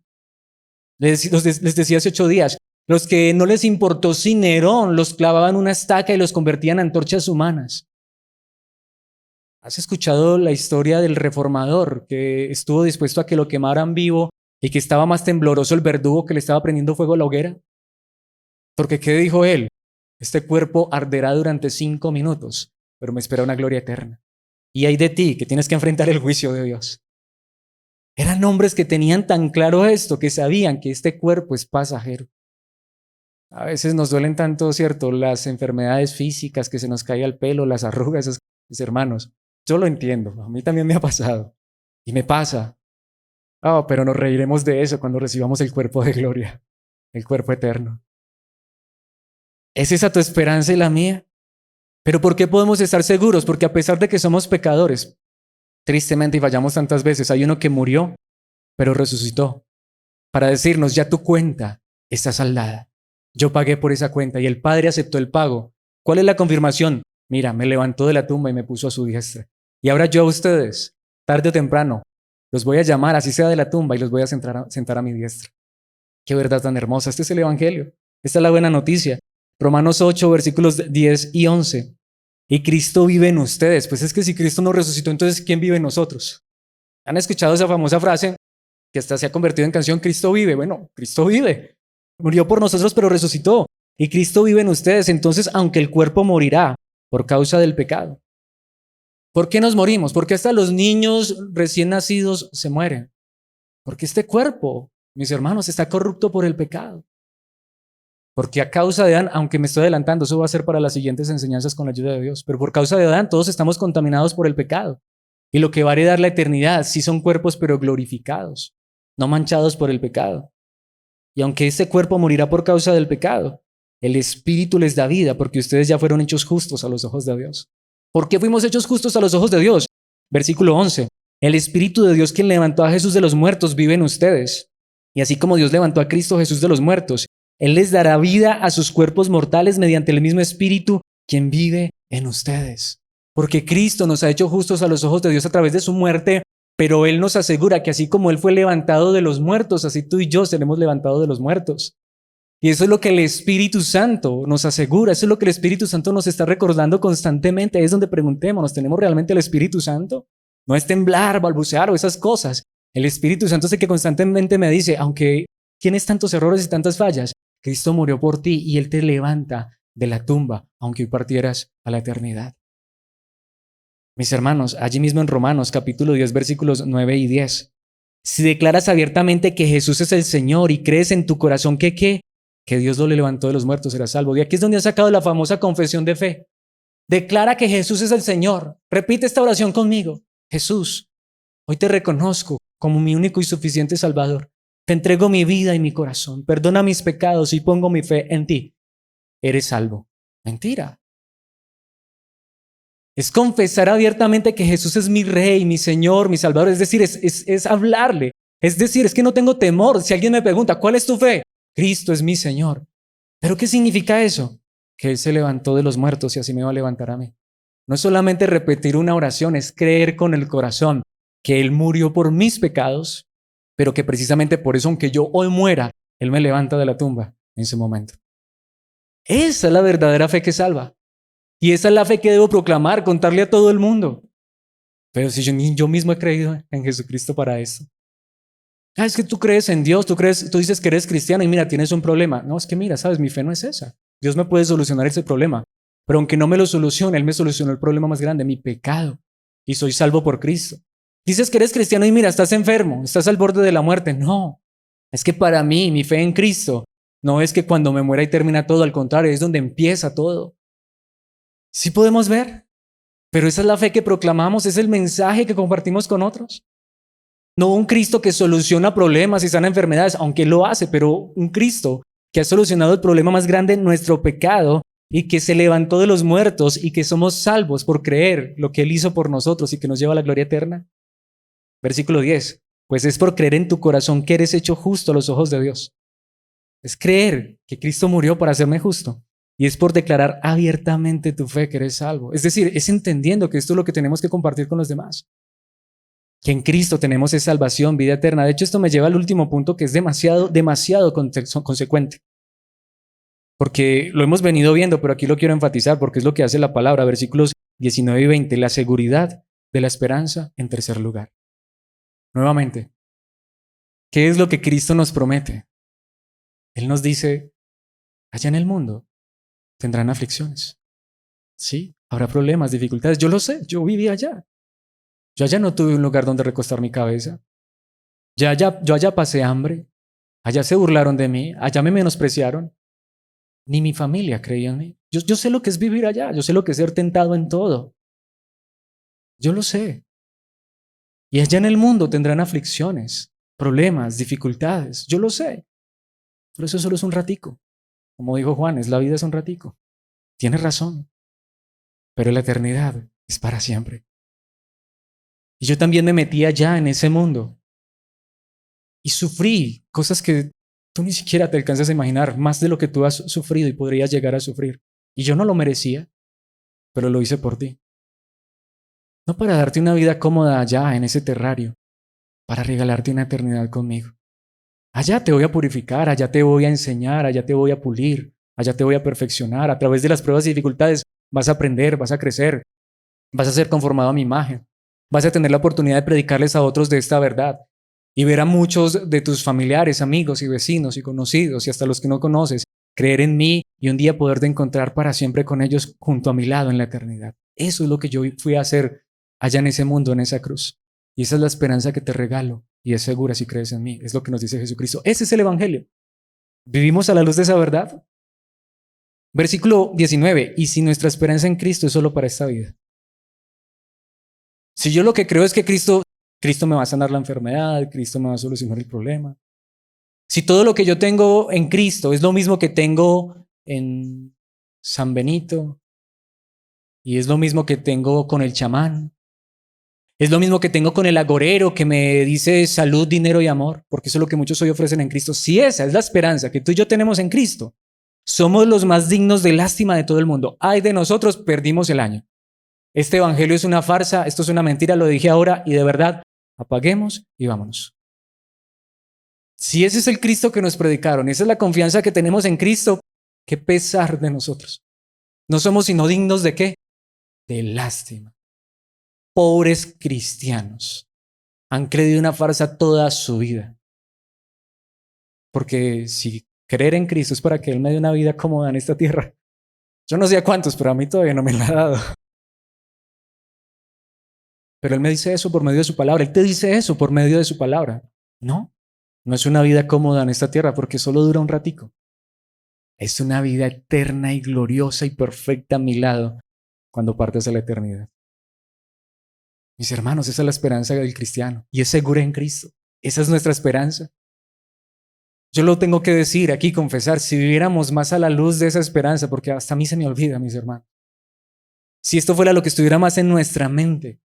Les decía hace 8 días, los que no les importó si Nerón los clavaban una estaca y los convertían en antorchas humanas. ¿Has escuchado la historia del reformador que estuvo dispuesto a que lo quemaran vivo y que estaba más tembloroso el verdugo que le estaba prendiendo fuego a la hoguera. Porque ¿qué dijo él? Este cuerpo arderá durante 5 minutos, pero me espera una gloria eterna. Y hay de ti que tienes que enfrentar el juicio de Dios. Eran hombres que tenían tan claro esto, que sabían que este cuerpo es pasajero. A veces nos duelen tanto, ¿cierto? Las enfermedades físicas, que se nos cae el pelo, las arrugas, mis hermanos. Yo lo entiendo, a mí también me ha pasado. Y me pasa. Pero nos reiremos de eso cuando recibamos el cuerpo de gloria, el cuerpo eterno. ¿Es esa tu esperanza y la mía? Pero ¿por qué podemos estar seguros? Porque a pesar de que somos pecadores, tristemente y fallamos tantas veces, hay uno que murió, pero resucitó, para decirnos, ya tu cuenta está saldada. Yo pagué por esa cuenta y el Padre aceptó el pago. ¿Cuál es la confirmación? Mira, me levantó de la tumba y me puso a su diestra. Y ahora yo a ustedes, tarde o temprano, los voy a llamar, así sea de la tumba, y los voy a sentar a mi diestra. Qué verdad tan hermosa. Este es el Evangelio. Esta es la buena noticia. Romanos 8, versículos 10 y 11. Y Cristo vive en ustedes. Pues es que si Cristo no resucitó, entonces ¿quién vive en nosotros? ¿Han escuchado esa famosa frase que hasta se ha convertido en canción? Cristo vive. Bueno, Cristo vive. Murió por nosotros, pero resucitó. Y Cristo vive en ustedes. Entonces, aunque el cuerpo morirá por causa del pecado. ¿Por qué nos morimos? Porque hasta los niños recién nacidos se mueren. Porque este cuerpo, mis hermanos, está corrupto por el pecado. Porque a causa de Adán, aunque me estoy adelantando, eso va a ser para las siguientes enseñanzas con la ayuda de Dios, pero por causa de Adán todos estamos contaminados por el pecado. Y lo que va a heredar la eternidad sí son cuerpos, pero glorificados, no manchados por el pecado. Y aunque este cuerpo morirá por causa del pecado, el Espíritu les da vida, porque ustedes ya fueron hechos justos a los ojos de Dios. ¿Por qué fuimos hechos justos a los ojos de Dios? Versículo 11. El Espíritu de Dios, quien levantó a Jesús de los muertos, vive en ustedes. Y así como Dios levantó a Cristo Jesús de los muertos, Él les dará vida a sus cuerpos mortales mediante el mismo Espíritu, quien vive en ustedes. Porque Cristo nos ha hecho justos a los ojos de Dios a través de su muerte, pero Él nos asegura que así como Él fue levantado de los muertos, así tú y yo seremos levantados de los muertos. Y eso es lo que el Espíritu Santo nos asegura, eso es lo que el Espíritu Santo nos está recordando constantemente. Ahí es donde preguntémonos, ¿tenemos realmente el Espíritu Santo? No es temblar, balbucear o esas cosas. El Espíritu Santo es el que constantemente me dice, aunque tienes tantos errores y tantas fallas, Cristo murió por ti y Él te levanta de la tumba, aunque hoy partieras a la eternidad. Mis hermanos, allí mismo en Romanos capítulo 10, versículos 9 y 10. Si declaras abiertamente que Jesús es el Señor y crees en tu corazón que Dios lo levantó de los muertos, serás salvo. Y aquí es donde ha sacado la famosa confesión de fe. Declara que Jesús es el Señor. Repite esta oración conmigo. Jesús, hoy te reconozco como mi único y suficiente Salvador. Te entrego mi vida y mi corazón. Perdona mis pecados y pongo mi fe en ti. Eres salvo. Mentira. Es confesar abiertamente que Jesús es mi Rey, mi Señor, mi Salvador. Es decir, es hablarle. Es decir, es que no tengo temor. Si alguien me pregunta, ¿cuál es tu fe? Cristo es mi Señor. ¿Pero qué significa eso? Que Él se levantó de los muertos y así me va a levantar a mí. No es solamente repetir una oración, es creer con el corazón que Él murió por mis pecados, pero que precisamente por eso, aunque yo hoy muera, Él me levanta de la tumba en ese momento. Esa es la verdadera fe que salva. Y esa es la fe que debo proclamar, contarle a todo el mundo. Pero si yo mismo he creído en Jesucristo para eso. Es que tú crees en Dios, tú dices que eres cristiano y mira, tienes un problema. No, es que mira, sabes, mi fe no es esa. Dios me puede solucionar ese problema. Pero aunque no me lo solucione, Él me solucionó el problema más grande, mi pecado. Y soy salvo por Cristo. Dices que eres cristiano y mira, estás enfermo, estás al borde de la muerte. No, es que para mí, mi fe en Cristo, no es que cuando me muera y termina todo, al contrario, es donde empieza todo. Sí podemos ver, pero esa es la fe que proclamamos, es el mensaje que compartimos con otros. No un Cristo que soluciona problemas y sana enfermedades, aunque lo hace, pero un Cristo que ha solucionado el problema más grande, nuestro pecado, y que se levantó de los muertos y que somos salvos por creer lo que Él hizo por nosotros y que nos lleva a la gloria eterna. Versículo 10. Pues es por creer en tu corazón que eres hecho justo a los ojos de Dios. Es creer que Cristo murió para hacerme justo. Y es por declarar abiertamente tu fe que eres salvo. Es decir, es entendiendo que esto es lo que tenemos que compartir con los demás. Que en Cristo tenemos esa salvación, vida eterna. De hecho, esto me lleva al último punto que es demasiado consecuente. Porque lo hemos venido viendo, pero aquí lo quiero enfatizar porque es lo que hace la palabra. Versículos 19 y 20. La seguridad de la esperanza en tercer lugar. Nuevamente, ¿Qué es lo que Cristo nos promete? Él nos dice, allá en el mundo tendrán aflicciones. Sí, habrá problemas, dificultades. Yo lo sé, yo viví allá. Yo allá no tuve un lugar donde recostar mi cabeza. Yo allá pasé hambre. Allá se burlaron de mí. Allá me menospreciaron. Ni mi familia creía en mí. Yo sé lo que es vivir allá. Yo sé lo que es ser tentado en todo. Yo lo sé. Y allá en el mundo tendrán aflicciones, problemas, dificultades. Yo lo sé. Pero eso solo es un ratico. Como dijo Juan, la vida es un ratico. Tienes razón. Pero la eternidad es para siempre. Y yo también me metí allá en ese mundo. Y sufrí cosas que tú ni siquiera te alcanzas a imaginar, más de lo que tú has sufrido y podrías llegar a sufrir. Y yo no lo merecía, pero lo hice por ti. No para darte una vida cómoda allá en ese terrario, para regalarte una eternidad conmigo. Allá te voy a purificar, allá te voy a enseñar, allá te voy a pulir, allá te voy a perfeccionar. A través de las pruebas y dificultades vas a aprender, vas a crecer, vas a ser conformado a mi imagen. Vas a tener la oportunidad de predicarles a otros de esta verdad y ver a muchos de tus familiares, amigos y vecinos y conocidos y hasta los que no conoces creer en mí y un día poderte encontrar para siempre con ellos junto a mi lado en la eternidad. Eso es lo que yo fui a hacer allá en ese mundo, en esa cruz. Y esa es la esperanza que te regalo y es segura si crees en mí. Es lo que nos dice Jesucristo. Ese es el Evangelio. ¿Vivimos a la luz de esa verdad? Versículo 19. Y si nuestra esperanza en Cristo es solo para esta vida. Si yo lo que creo es que Cristo me va a sanar la enfermedad, Cristo me va a solucionar el problema. Si todo lo que yo tengo en Cristo es lo mismo que tengo en San Benito, y es lo mismo que tengo con el chamán, es lo mismo que tengo con el agorero que me dice salud, dinero y amor, porque eso es lo que muchos hoy ofrecen en Cristo. Si esa es la esperanza que tú y yo tenemos en Cristo, somos los más dignos de lástima de todo el mundo. Ay de nosotros, perdimos el año. Este evangelio es una farsa, esto es una mentira, lo dije ahora y de verdad, apaguemos y vámonos. Si ese es el Cristo que nos predicaron, esa es la confianza que tenemos en Cristo, qué pesar de nosotros. No somos sino dignos de ¿qué? De lástima. Pobres cristianos. Han creído una farsa toda su vida. Porque si creer en Cristo es para que Él me dé una vida cómoda en esta tierra, yo no sé a cuántos, pero a mí todavía no me la ha dado. Pero Él me dice eso por medio de su palabra. Él te dice eso por medio de su palabra. No, no es una vida cómoda en esta tierra porque solo dura un ratico. Es una vida eterna y gloriosa y perfecta a mi lado cuando partes a la eternidad. Mis hermanos, esa es la esperanza del cristiano y es segura en Cristo. Esa es nuestra esperanza. Yo lo tengo que decir aquí, confesar, si viviéramos más a la luz de esa esperanza, porque hasta a mí se me olvida, mis hermanos. Si esto fuera lo que estuviera más en nuestra mente,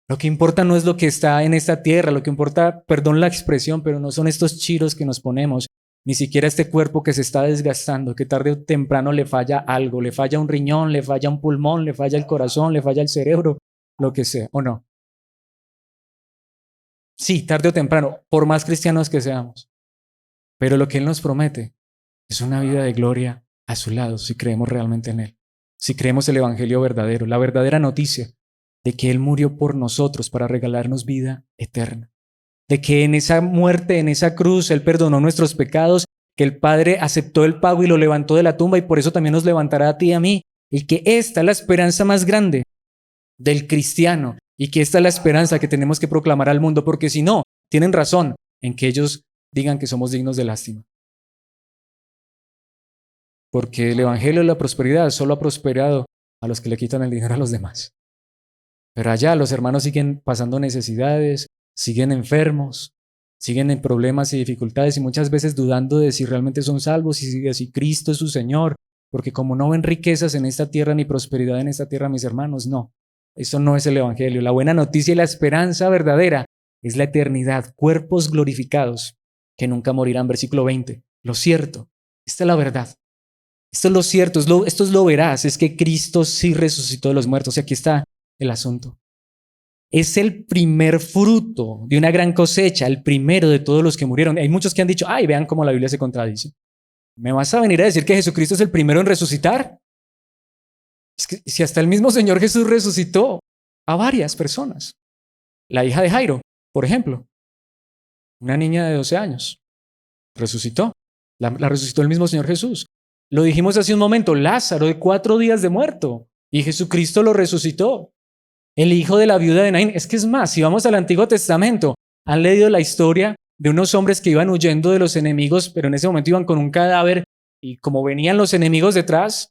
lo que importa no es lo que está en esta tierra, lo que importa, perdón la expresión, pero no son estos chiros que nos ponemos, ni siquiera este cuerpo que se está desgastando, que tarde o temprano le falla algo, le falla un riñón, le falla un pulmón, le falla el corazón, le falla el cerebro, lo que sea, ¿o no? Sí, tarde o temprano, por más cristianos que seamos. Pero lo que Él nos promete es una vida de gloria a su lado, si creemos realmente en Él, si creemos el Evangelio verdadero, la verdadera noticia de que Él murió por nosotros para regalarnos vida eterna, de que en esa muerte, en esa cruz, Él perdonó nuestros pecados, que el Padre aceptó el pago y lo levantó de la tumba y por eso también nos levantará a ti y a mí, y que esta es la esperanza más grande del cristiano y que esta es la esperanza que tenemos que proclamar al mundo, porque si no, tienen razón en que ellos digan que somos dignos de lástima. Porque el Evangelio de la prosperidad solo ha prosperado a los que le quitan el dinero a los demás. Pero allá los hermanos siguen pasando necesidades, siguen enfermos, siguen en problemas y dificultades y muchas veces dudando de si realmente son salvos y de si Cristo es su Señor. Porque como no ven riquezas en esta tierra ni prosperidad en esta tierra, mis hermanos, no. Eso no es el Evangelio. La buena noticia y la esperanza verdadera es la eternidad, cuerpos glorificados que nunca morirán. Versículo 20. Lo cierto, esta es la verdad. Esto es lo cierto, esto es lo veraz, es que Cristo sí resucitó de los muertos. Y aquí está el asunto. Es el primer fruto de una gran cosecha, el primero de todos los que murieron. Hay muchos que han dicho, ay, vean cómo la Biblia se contradice. ¿Me vas a venir a decir que Jesucristo es el primero en resucitar? Es que si hasta el mismo Señor Jesús resucitó a varias personas. La hija de Jairo, por ejemplo. Una niña de 12 años. Resucitó. La resucitó el mismo Señor Jesús. Lo dijimos hace un momento, Lázaro de 4 días de muerto. Y Jesucristo lo resucitó. El hijo de la viuda de Naín. Es que es más, si vamos al Antiguo Testamento, han leído la historia de unos hombres que iban huyendo de los enemigos, pero en ese momento iban con un cadáver y como venían los enemigos detrás,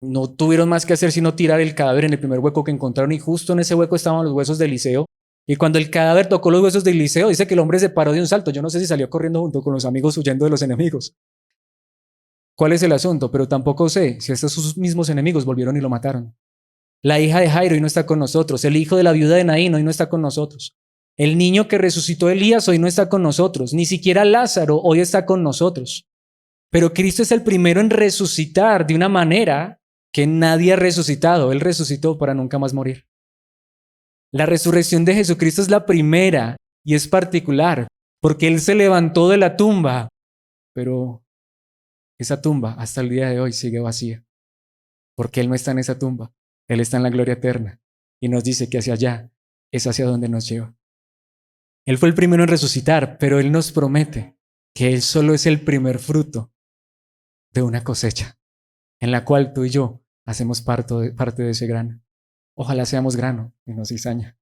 no tuvieron más que hacer sino tirar el cadáver en el primer hueco que encontraron y justo en ese hueco estaban los huesos de Eliseo. Y cuando el cadáver tocó los huesos de Eliseo, dice que el hombre se paró de un salto. Yo no sé si salió corriendo junto con los amigos huyendo de los enemigos. ¿Cuál es el asunto? Pero tampoco sé si estos sus mismos enemigos volvieron y lo mataron. La hija de Jairo hoy no está con nosotros. El hijo de la viuda de Naín hoy no está con nosotros. El niño que resucitó Elías hoy no está con nosotros. Ni siquiera Lázaro hoy está con nosotros. Pero Cristo es el primero en resucitar de una manera que nadie ha resucitado. Él resucitó para nunca más morir. La resurrección de Jesucristo es la primera y es particular porque Él se levantó de la tumba, pero esa tumba hasta el día de hoy sigue vacía porque Él no está en esa tumba. Él está en la gloria eterna y nos dice que hacia allá es hacia donde nos lleva. Él fue el primero en resucitar, pero Él nos promete que Él solo es el primer fruto de una cosecha en la cual tú y yo hacemos parte de ese grano. Ojalá seamos grano y no cizaña.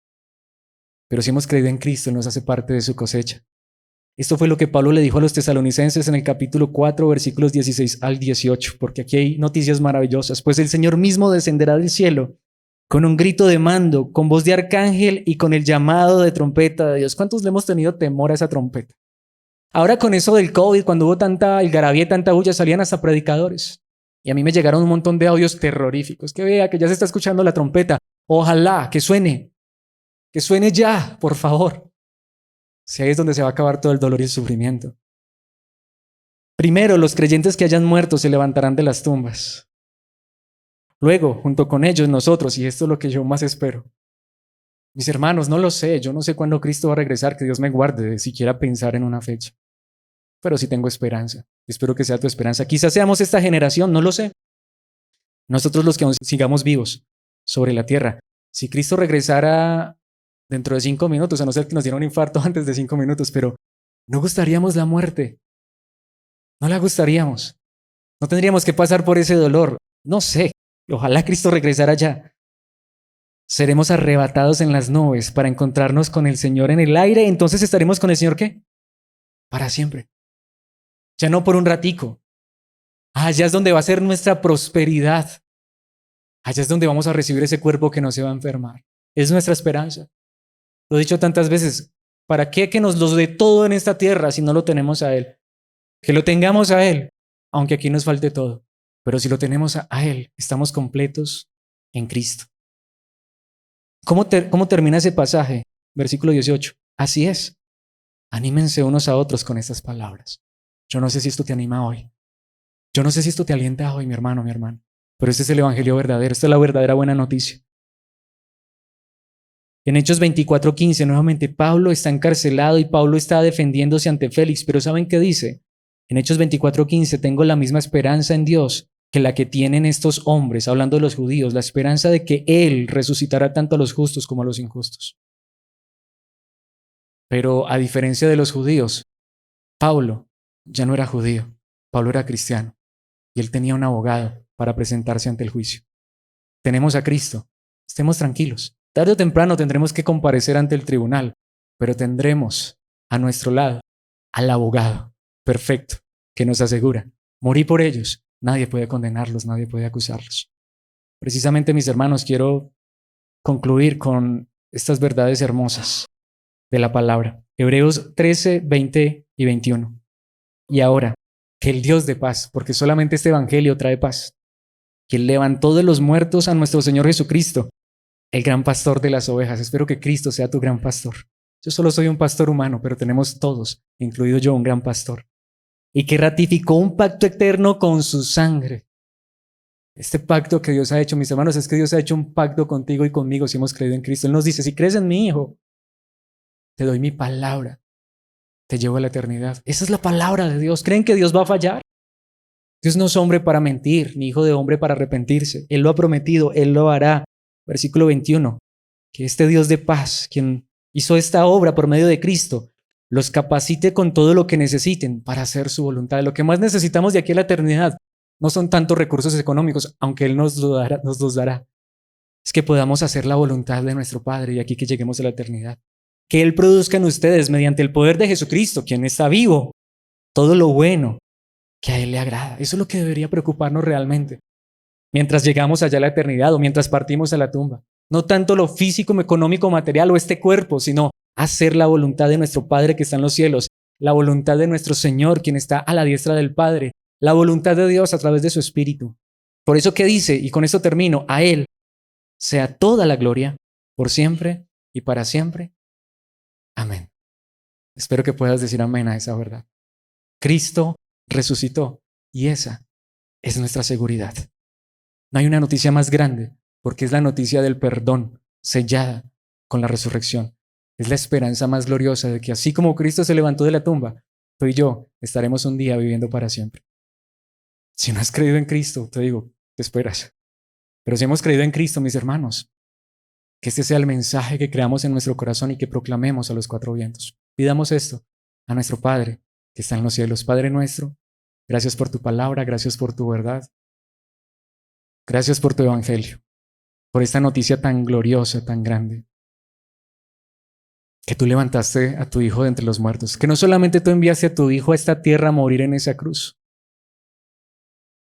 Pero si hemos creído en Cristo, Él nos hace parte de su cosecha. Esto fue lo que Pablo le dijo a los tesalonicenses en el capítulo 4, versículos 16 al 18, porque aquí hay noticias maravillosas. Pues el Señor mismo descenderá del cielo con un grito de mando, con voz de arcángel y con el llamado de trompeta de Dios. ¿Cuántos le hemos tenido temor a esa trompeta? Ahora con eso del COVID, cuando hubo tanta algarabía y tanta bulla, salían hasta predicadores. Y a mí me llegaron un montón de audios terroríficos. Que vea que ya se está escuchando la trompeta. Ojalá que suene ya, por favor. Si ahí es donde se va a acabar todo el dolor y el sufrimiento. Primero, los creyentes que hayan muerto se levantarán de las tumbas. Luego, junto con ellos, nosotros, y esto es lo que yo más espero. Mis hermanos, no lo sé, yo no sé cuándo Cristo va a regresar, que Dios me guarde de siquiera pensar en una fecha. Pero sí tengo esperanza. Espero que sea tu esperanza. Quizás seamos esta generación, no lo sé. Nosotros los que aún sigamos vivos sobre la tierra. Si Cristo regresara dentro de 5 minutos, a no ser que nos diera un infarto antes de 5 minutos, pero no gustaríamos la muerte. No la gustaríamos. No tendríamos que pasar por ese dolor. No sé. Ojalá Cristo regresara ya. Seremos arrebatados en las nubes para encontrarnos con el Señor en el aire. Entonces estaremos con el Señor, ¿qué? Para siempre. Ya no por un ratico. Allá es donde va a ser nuestra prosperidad. Allá es donde vamos a recibir ese cuerpo que no se va a enfermar. Es nuestra esperanza. Lo he dicho tantas veces. ¿Para qué que nos los dé todo en esta tierra si no lo tenemos a Él? Que lo tengamos a Él, aunque aquí nos falte todo. Pero si lo tenemos a Él, estamos completos en Cristo. ¿Cómo termina ese pasaje? Versículo 18. Así es. Anímense unos a otros con estas palabras. Yo no sé si esto te anima hoy. Yo no sé si esto te alienta hoy, mi hermano, mi hermana. Pero este es el evangelio verdadero. Esta es la verdadera buena noticia. En Hechos 24:15, nuevamente, Pablo está encarcelado y Pablo está defendiéndose ante Félix. Pero ¿saben qué dice? En Hechos 24:15, tengo la misma esperanza en Dios que la que tienen estos hombres, hablando de los judíos, la esperanza de que Él resucitará tanto a los justos como a los injustos. Pero a diferencia de los judíos, Pablo ya no era judío, Pablo era cristiano y él tenía un abogado para presentarse ante el juicio. Tenemos a Cristo, estemos tranquilos. Tarde o temprano tendremos que comparecer ante el tribunal, pero tendremos a nuestro lado al abogado perfecto que nos asegura, morí por ellos. Nadie puede condenarlos, nadie puede acusarlos. Precisamente, mis hermanos, quiero concluir con estas verdades hermosas de la palabra. Hebreos 13, 20 y 21. Y ahora, que el Dios de paz, porque solamente este evangelio trae paz, que levantó de los muertos a nuestro Señor Jesucristo, el gran pastor de las ovejas. Espero que Cristo sea tu gran pastor. Yo solo soy un pastor humano, pero tenemos todos, incluido yo, un gran pastor. Y que ratificó un pacto eterno con su sangre. Este pacto que Dios ha hecho, mis hermanos, es que Dios ha hecho un pacto contigo y conmigo si hemos creído en Cristo. Él nos dice, si crees en mi Hijo, te doy mi palabra, te llevo a la eternidad. Esa es la palabra de Dios. ¿Creen que Dios va a fallar? Dios no es hombre para mentir, ni hijo de hombre para arrepentirse. Él lo ha prometido, Él lo hará. Versículo 21, que este Dios de paz, quien hizo esta obra por medio de Cristo, los capacite con todo lo que necesiten para hacer su voluntad. Lo que más necesitamos de aquí a la eternidad no son tantos recursos económicos, aunque Él nos los dará. Es que podamos hacer la voluntad de nuestro Padre y aquí que lleguemos a la eternidad. Que Él produzca en ustedes, mediante el poder de Jesucristo, quien está vivo, todo lo bueno que a Él le agrada. Eso es lo que debería preocuparnos realmente. Mientras llegamos allá a la eternidad o mientras partimos a la tumba. No tanto lo físico, económico, material o este cuerpo, sino hacer la voluntad de nuestro Padre que está en los cielos, la voluntad de nuestro Señor, quien está a la diestra del Padre, la voluntad de Dios a través de su Espíritu. Por eso que dice, y con esto termino, a Él sea toda la gloria, por siempre y para siempre. Amén. Espero que puedas decir amén a esa verdad. Cristo resucitó y esa es nuestra seguridad. No hay una noticia más grande porque es la noticia del perdón sellada con la resurrección. Es la esperanza más gloriosa de que así como Cristo se levantó de la tumba, tú y yo estaremos un día viviendo para siempre. Si no has creído en Cristo, te digo, te esperas. Pero si hemos creído en Cristo, mis hermanos, que este sea el mensaje que creamos en nuestro corazón y que proclamemos a los cuatro vientos. Pidamos esto a nuestro Padre que está en los cielos. Padre nuestro, gracias por tu palabra, gracias por tu verdad. Gracias por tu evangelio, por esta noticia tan gloriosa, tan grande. Que tú levantaste a tu Hijo de entre los muertos. Que no solamente tú enviaste a tu Hijo a esta tierra a morir en esa cruz,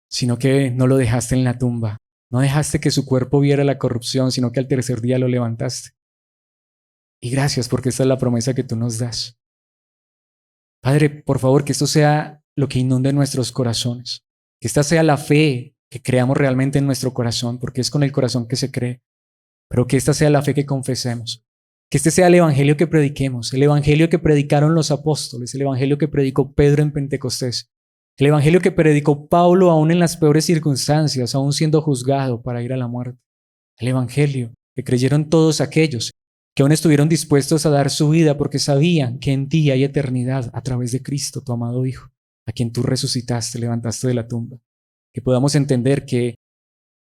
sino que no lo dejaste en la tumba. No dejaste que su cuerpo viera la corrupción, sino que al tercer día lo levantaste. Y gracias porque esta es la promesa que tú nos das. Padre, por favor, que esto sea lo que inunde nuestros corazones. Que esta sea la fe que creamos realmente en nuestro corazón, porque es con el corazón que se cree. Pero que esta sea la fe que confesemos. Que este sea el evangelio que prediquemos, el evangelio que predicaron los apóstoles, el evangelio que predicó Pedro en Pentecostés, el evangelio que predicó Pablo aún en las peores circunstancias, aún siendo juzgado para ir a la muerte. El evangelio que creyeron todos aquellos que aún estuvieron dispuestos a dar su vida porque sabían que en ti hay eternidad a través de Cristo, tu amado Hijo, a quien tú resucitaste, levantaste de la tumba. Que podamos entender que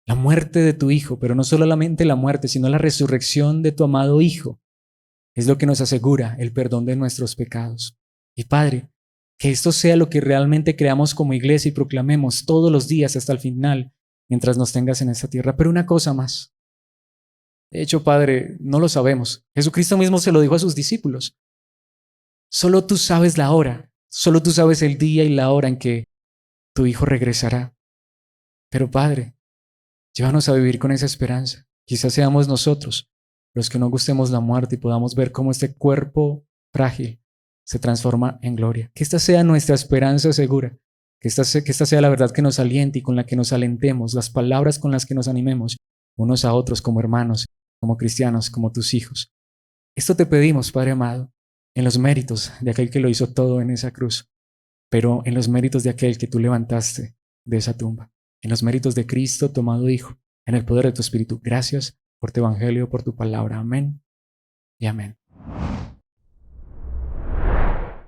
la muerte de tu Hijo, pero no solamente la muerte, sino la resurrección de tu amado Hijo, es lo que nos asegura el perdón de nuestros pecados. Y Padre, que esto sea lo que realmente creamos como iglesia y proclamemos todos los días hasta el final, mientras nos tengas en esta tierra. Pero una cosa más. De hecho, Padre, no lo sabemos. Jesucristo mismo se lo dijo a sus discípulos. Solo tú sabes la hora, solo tú sabes el día y la hora en que tu Hijo regresará. Pero Padre, llévanos a vivir con esa esperanza. Quizás seamos nosotros los que no gustemos la muerte y podamos ver cómo este cuerpo frágil se transforma en gloria. Que esta sea nuestra esperanza segura. Que esta sea la verdad que nos aliente y con la que nos alentemos, las palabras con las que nos animemos unos a otros como hermanos, como cristianos, como tus hijos. Esto te pedimos, Padre amado, en los méritos de aquel que lo hizo todo en esa cruz, pero en los méritos de aquel que tú levantaste de esa tumba, en los méritos de Cristo, tu amado Hijo, en el poder de tu Espíritu. Gracias por tu evangelio, por tu palabra. Amén y amén.